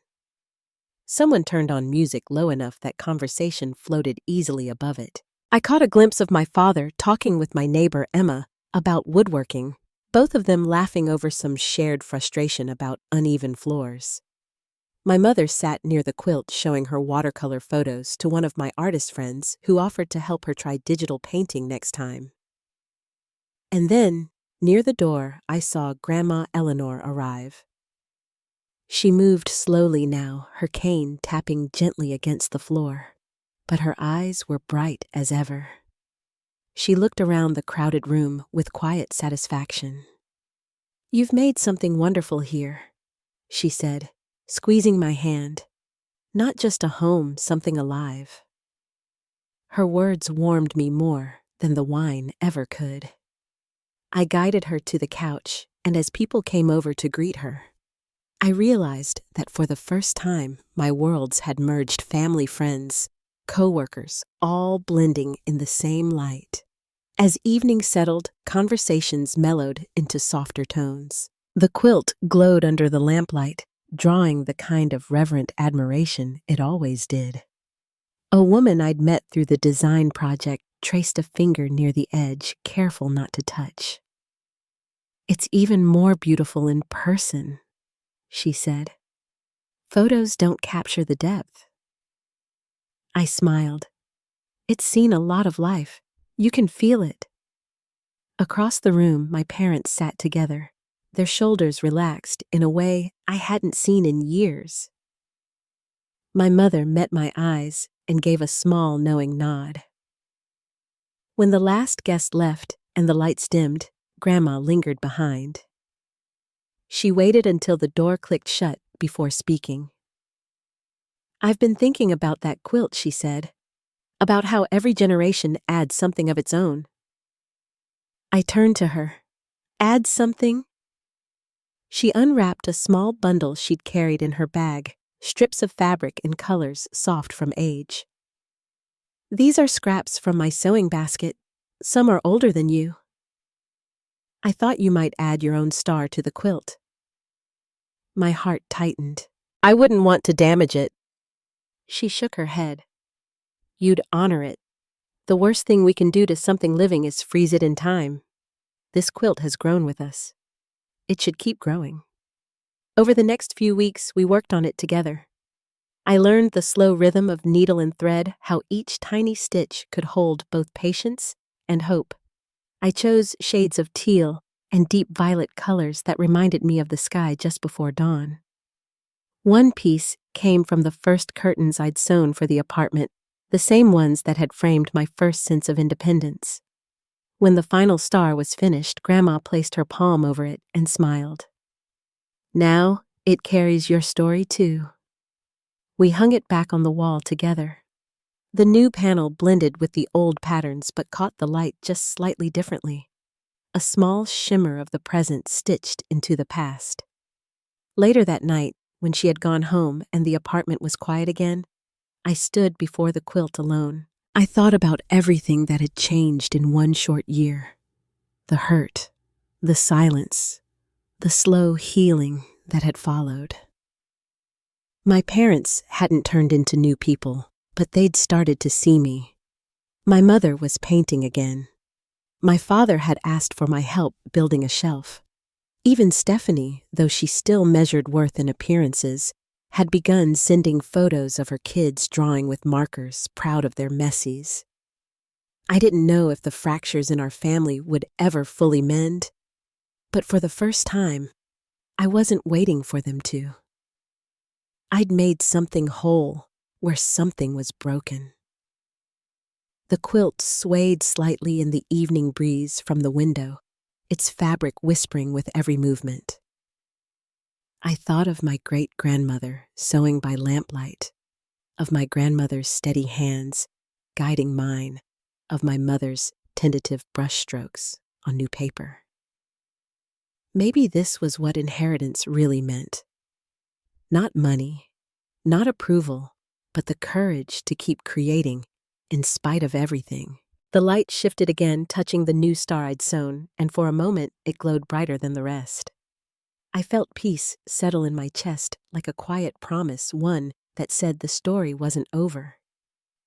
Someone turned on music low enough that conversation floated easily above it. I caught a glimpse of my father talking with my neighbor Emma about woodworking, both of them laughing over some shared frustration about uneven floors. My mother sat near the quilt showing her watercolor photos to one of my artist friends who offered to help her try digital painting next time. And then, near the door, I saw Grandma Eleanor arrive. She moved slowly now, her cane tapping gently against the floor, but her eyes were bright as ever. She looked around the crowded room with quiet satisfaction. "You've made something wonderful here," she said, squeezing my hand. "Not just a home, something alive." Her words warmed me more than the wine ever could. I guided her to the couch, and as people came over to greet her, I realized that for the first time my worlds had merged: family, friends, co-workers, all blending in the same light. As evening settled, conversations mellowed into softer tones. The quilt glowed under the lamplight, drawing the kind of reverent admiration it always did. A woman I'd met through the design project traced a finger near the edge, careful not to touch. "It's even more beautiful in person," she said. "Photos don't capture the depth." I smiled. "It's seen a lot of life. You can feel it." Across the room, my parents sat together, their shoulders relaxed in a way I hadn't seen in years. My mother met my eyes and gave a small, knowing nod. When the last guest left and the lights dimmed, Grandma lingered behind. She waited until the door clicked shut before speaking. "I've been thinking about that quilt," she said, "about how every generation adds something of its own." I turned to her. "Add something?" She unwrapped a small bundle she'd carried in her bag, strips of fabric in colors soft from age. "These are scraps from my sewing basket. Some are older than you. I thought you might add your own star to the quilt." My heart tightened. "I wouldn't want to damage it." She shook her head. "You'd honor it. The worst thing we can do to something living is freeze it in time. This quilt has grown with us. It should keep growing." Over the next few weeks, we worked on it together. I learned the slow rhythm of needle and thread, how each tiny stitch could hold both patience and hope. I chose shades of teal and deep violet colors that reminded me of the sky just before dawn. One piece came from the first curtains I'd sewn for the apartment, the same ones that had framed my first sense of independence. When the final star was finished, Grandma placed her palm over it and smiled. "Now it carries your story too." We hung it back on the wall together. The new panel blended with the old patterns but caught the light just slightly differently. A small shimmer of the present stitched into the past. Later that night, when she had gone home and the apartment was quiet again, I stood before the quilt alone. I thought about everything that had changed in one short year. The hurt, the silence, the slow healing that had followed. My parents hadn't turned into new people, but they'd started to see me. My mother was painting again. My father had asked for my help building a shelf. Even Stephanie, though she still measured worth in appearances, had begun sending photos of her kids drawing with markers, proud of their messies. I didn't know if the fractures in our family would ever fully mend, but for the first time, I wasn't waiting for them to. I'd made something whole where something was broken. The quilt swayed slightly in the evening breeze from the window, its fabric whispering with every movement. I thought of my great-grandmother sewing by lamplight, of my grandmother's steady hands guiding mine, of my mother's tentative brushstrokes on new paper. Maybe this was what inheritance really meant. Not money, not approval, but the courage to keep creating in spite of everything. The light shifted again, touching the new star I'd sewn, and for a moment it glowed brighter than the rest. I felt peace settle in my chest like a quiet promise, one that said the story wasn't over.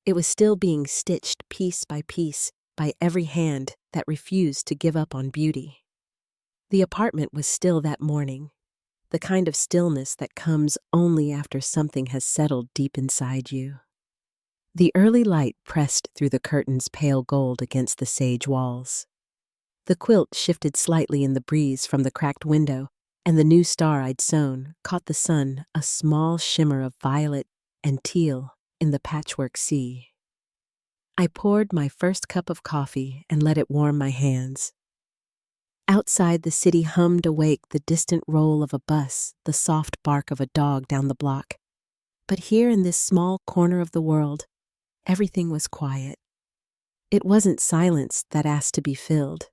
It was still being stitched piece by piece by every hand that refused to give up on beauty. The apartment was still that morning, the kind of stillness that comes only after something has settled deep inside you. The early light pressed through the curtains pale gold against the sage walls. The quilt shifted slightly in the breeze from the cracked window, and the new star I'd sewn caught the sun, a small shimmer of violet and teal in the patchwork sea. I poured my first cup of coffee and let it warm my hands. Outside, the city hummed awake, the distant roll of a bus, the soft bark of a dog down the block. But here in this small corner of the world, everything was quiet. It wasn't silence that asked to be filled.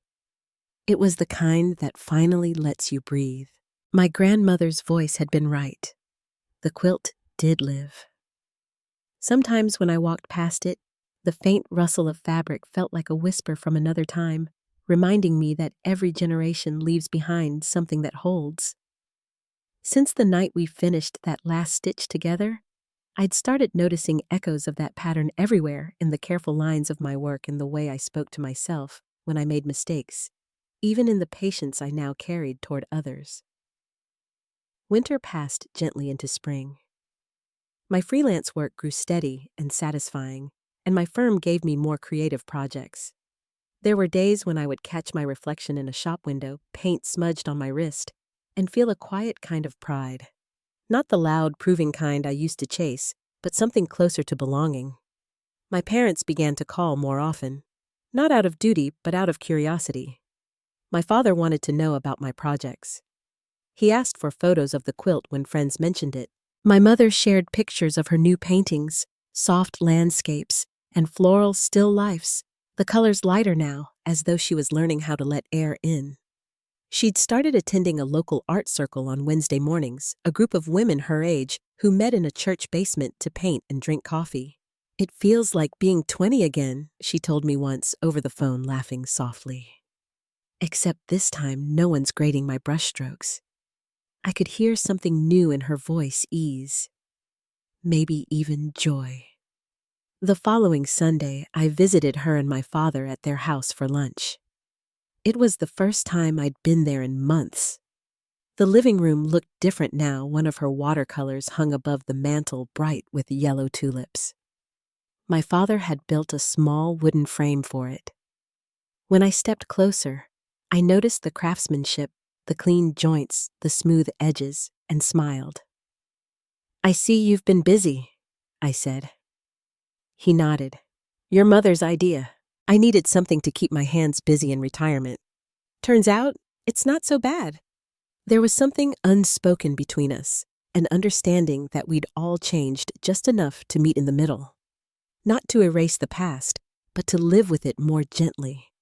It was the kind that finally lets you breathe. My grandmother's voice had been right. The quilt did live. Sometimes when I walked past it, the faint rustle of fabric felt like a whisper from another time, reminding me that every generation leaves behind something that holds. Since the night we finished that last stitch together, I'd started noticing echoes of that pattern everywhere in the careful lines of my work and the way I spoke to myself when I made mistakes, even in the patience I now carried toward others. Winter passed gently into spring. My freelance work grew steady and satisfying, and my firm gave me more creative projects. There were days when I would catch my reflection in a shop window, paint smudged on my wrist, and feel a quiet kind of pride. Not the loud, proving kind I used to chase, but something closer to belonging. My parents began to call more often, not out of duty, but out of curiosity. My father wanted to know about my projects. He asked for photos of the quilt when friends mentioned it. My mother shared pictures of her new paintings, soft landscapes, and floral still lifes, the colors lighter now, as though she was learning how to let air in. She'd started attending a local art circle on Wednesday mornings, a group of women her age who met in a church basement to paint and drink coffee. "It feels like being 20 again," she told me once over the phone, laughing softly. Except this time, no one's grading my brushstrokes. I could hear something new in her voice, ease, maybe even joy. The following Sunday, I visited her and my father at their house for lunch. It was the first time I'd been there in months. The living room looked different now, one of her watercolors hung above the mantel, bright with yellow tulips. My father had built a small wooden frame for it. When I stepped closer, I noticed the craftsmanship, the clean joints, the smooth edges, and smiled. "I see you've been busy," I said. He nodded. "Your mother's idea. I needed something to keep my hands busy in retirement. Turns out, it's not so bad." There was something unspoken between us, an understanding that we'd all changed just enough to meet in the middle. Not to erase the past, but to live with it more gently.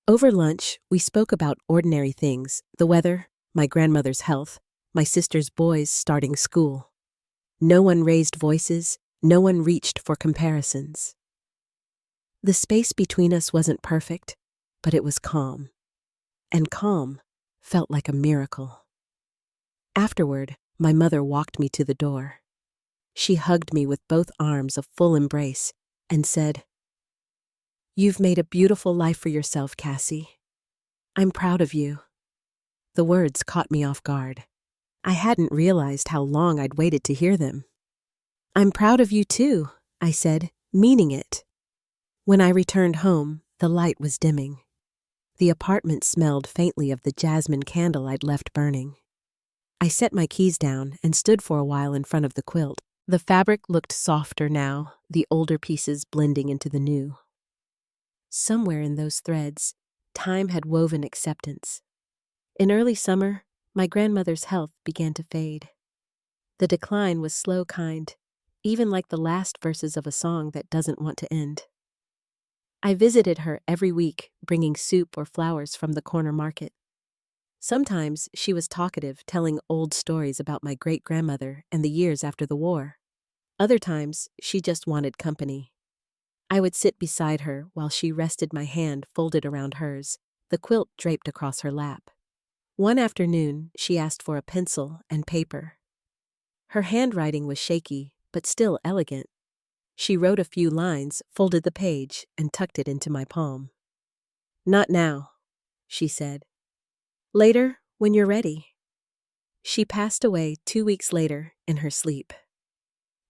Over lunch, we spoke about ordinary things, the weather, my grandmother's health, my sister's boys starting school. No one raised voices, no one reached for comparisons. The space between us wasn't perfect, but it was calm. And calm felt like a miracle. Afterward, my mother walked me to the door. She hugged me with both arms, a full embrace, and said, "You've made a beautiful life for yourself, Cassie. I'm proud of you." The words caught me off guard. I hadn't realized how long I'd waited to hear them. "I'm proud of you too," I said, meaning it. When I returned home, the light was dimming. The apartment smelled faintly of the jasmine candle I'd left burning. I set my keys down and stood for a while in front of the quilt. The fabric looked softer now, the older pieces blending into the new. Somewhere in those threads, time had woven acceptance. In early summer, my grandmother's health began to fade. The decline was slow, kind, even like the last verses of a song that doesn't want to end. I visited her every week, bringing soup or flowers from the corner market. Sometimes she was talkative, telling old stories about my great-grandmother and the years after the war. Other times, she just wanted company. I would sit beside her while she rested my hand folded around hers, the quilt draped across her lap. One afternoon, she asked for a pencil and paper. Her handwriting was shaky, but still elegant. She wrote a few lines, folded the page, and tucked it into my palm. "Not now," she said. "Later, when you're ready." She passed away 2 weeks later in her sleep.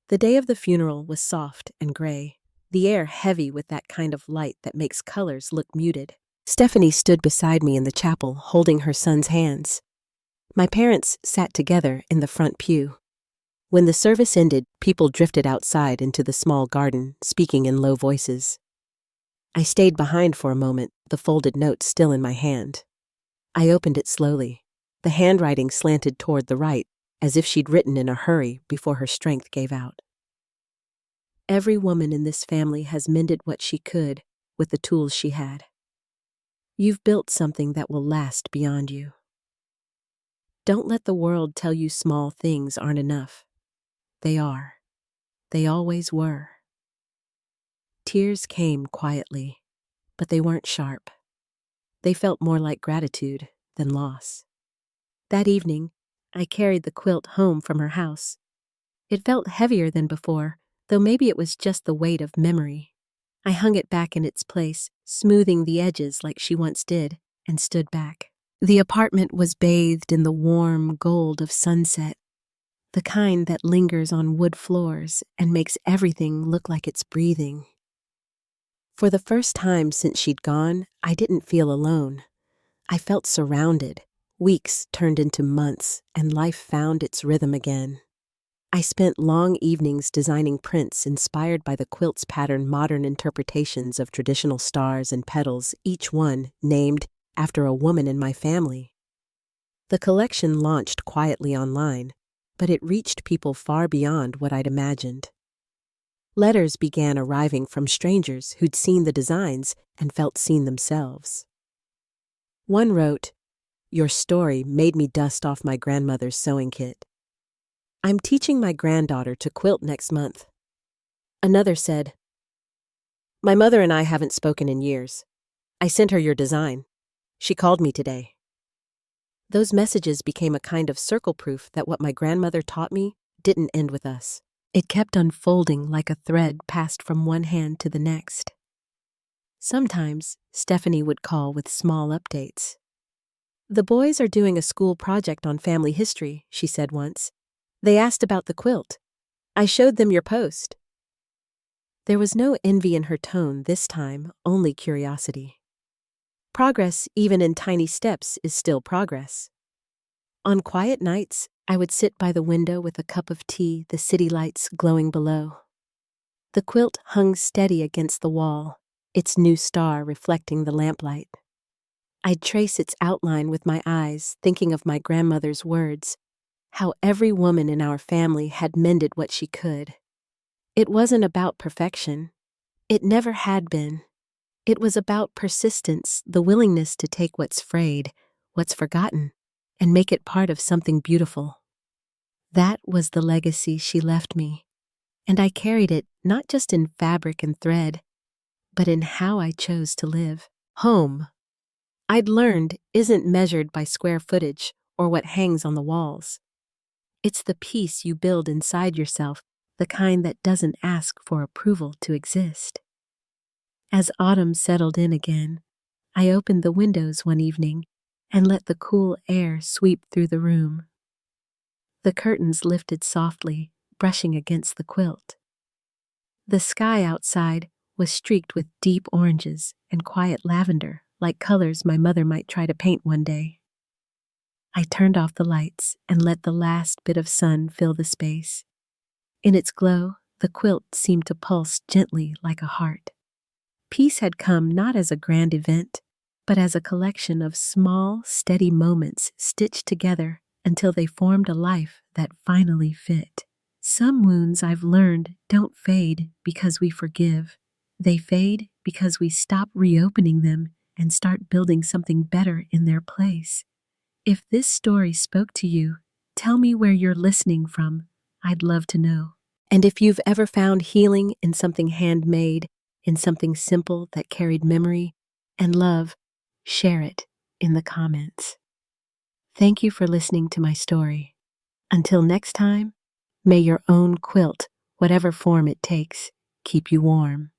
The day of the funeral was soft and gray, the air heavy with that kind of light that makes colors look muted. Stephanie stood beside me in the chapel, holding her son's hands. My parents sat together in the front pew. When the service ended, people drifted outside into the small garden, speaking in low voices. I stayed behind for a moment, the folded note still in my hand. I opened it slowly. The handwriting slanted toward the right, as if she'd written in a hurry before her strength gave out. Every woman in this family has mended what she could with the tools she had. You've built something that will last beyond you. Don't let the world tell you small things aren't enough. They are. They always were. Tears came quietly, but they weren't sharp. They felt more like gratitude than loss. That evening, I carried the quilt home from her house. It felt heavier than before, though maybe it was just the weight of memory. I hung it back in its place, smoothing the edges like she once did, and stood back. The apartment was bathed in the warm gold of sunset, the kind that lingers on wood floors and makes everything look like it's breathing. For the first time since she'd gone, I didn't feel alone. I felt surrounded. Weeks turned into months, and life found its rhythm again. I spent long evenings designing prints inspired by the quilt's patterned modern interpretations of traditional stars and petals, each one named after a woman in my family. The collection launched quietly online, but it reached people far beyond what I'd imagined. Letters began arriving from strangers who'd seen the designs and felt seen themselves. One wrote, "Your story made me dust off my grandmother's sewing kit. I'm teaching my granddaughter to quilt next month." Another said, "My mother and I haven't spoken in years. I sent her your design. She called me today." Those messages became a kind of circle proof that what my grandmother taught me didn't end with us. It kept unfolding like a thread passed from one hand to the next. Sometimes, Stephanie would call with small updates. "The boys are doing a school project on family history," she said once. "They asked about the quilt. I showed them your post." There was no envy in her tone this time, only curiosity. Progress, even in tiny steps, is still progress. On quiet nights, I would sit by the window with a cup of tea, the city lights glowing below. The quilt hung steady against the wall, its new star reflecting the lamplight. I'd trace its outline with my eyes, thinking of my grandmother's words, how every woman in our family had mended what she could. It wasn't about perfection. It never had been. It was about persistence, the willingness to take what's frayed, what's forgotten, and make it part of something beautiful. That was the legacy she left me, and I carried it not just in fabric and thread, but in how I chose to live. Home, I'd learned, isn't measured by square footage or what hangs on the walls. It's the peace you build inside yourself, the kind that doesn't ask for approval to exist. As autumn settled in again, I opened the windows one evening and let the cool air sweep through the room. The curtains lifted softly, brushing against the quilt. The sky outside was streaked with deep oranges and quiet lavender, like colors my mother might try to paint one day. I turned off the lights and let the last bit of sun fill the space. In its glow, the quilt seemed to pulse gently like a heart. Peace had come not as a grand event, but as a collection of small, steady moments stitched together until they formed a life that finally fit. Some wounds I've learned don't fade because we forgive. They fade because we stop reopening them and start building something better in their place. If this story spoke to you, tell me where you're listening from. I'd love to know. And if you've ever found healing in something handmade, in something simple that carried memory and love, share it in the comments. Thank you for listening to my story. Until next time, may your own quilt, whatever form it takes, keep you warm.